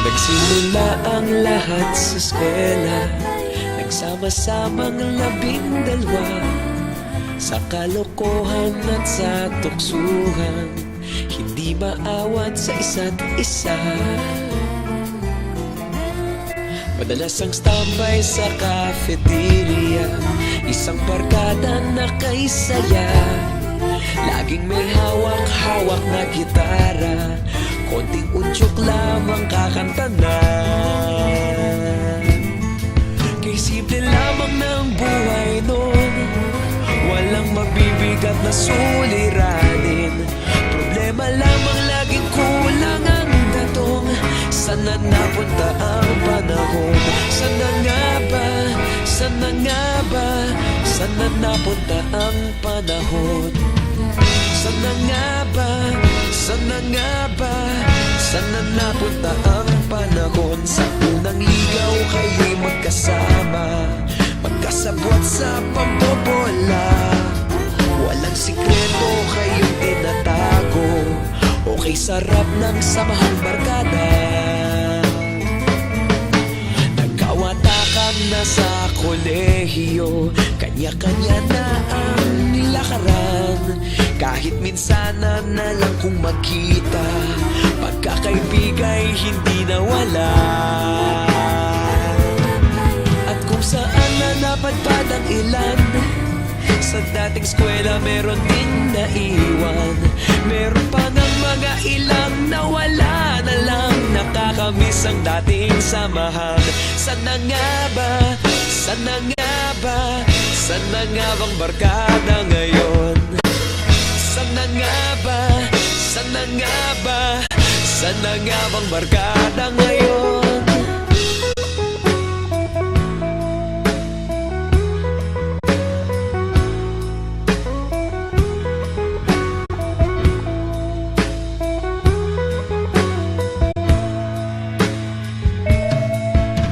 Nagsimula ang lahat sa eskwela, nagsama-samang 12 sa kalokohan at sa tuksuhan, hindi maawat sa isa't isa. Madalas ang standby sa cafeteria, isang barkada na kaisaya, laging may hawak-hawak na gitara, konting unsyok lamang kakanta na. Kay simple lamang ng buhay nun, walang mabibigat na suliranin, problema lamang laging kulang ang datong. Sana napunta ang panahon? Sana nga ba? Sana nga ba? Sana napunta ang panahon? Sana nga ba? Sana nga ba? Sana napunta ang panahon? Sa unang ligaw kayo'y magkasama, magkasabwat sa pambobola, walang sikreto kayong tinatago, okay sarap ng samahang barkada. Nagkawatakan na sa kolehiyo, kanya-kanya na ang nilakaran, kahit minsan na lang kung magkita, pagkakaibigay hindi nawala. At kung saan na napadpad ang ilan, sa dating eskwela meron din naiwan, meron pa ng mga ilang nawala na lang, nakakamiss ang dating samahan. Sana nga ba? Sana nga ba? Sana nga bang barkada ngayon? Sana nga ba? Sana nga ba? Sana nga bang barkada ngayon?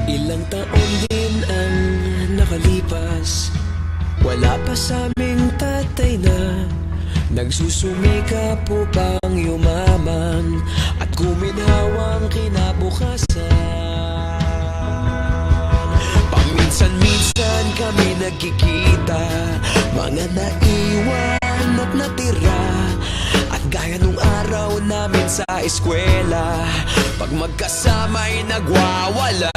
Ilang taon din ang nakalipas, wala pa sa aming tatay na nagsusumikap upang yumaman at guminhawang kinabukasan. Paminsan-minsan kami nagkikita, mga naiwan at natira, at gaya nung araw namin sa eskwela, pag magkasama'y nagwawala.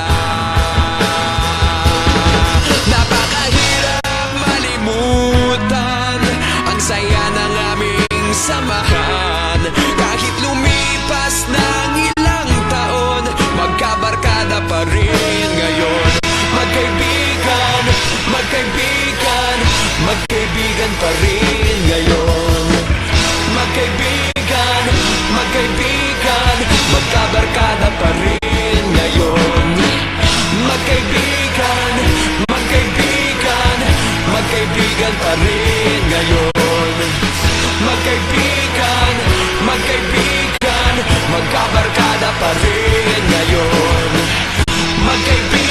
Napakahirap malimutan ang saya ng aming samahan, kahit lumipas ng ilang taon, magkabarkada pa rin ngayon. Magkaibigan, magkaibigan, magkaibigan pa rin ngayon. Magkaibigan, magkaibigan, magkabarkada pa rin ngayon. Magkaibigan, magkaibigan, magkaibigan pa rin ngayon. Magkaibigan, magkaibigan, magkabarkada pa rin ngayon. Magkaibigan,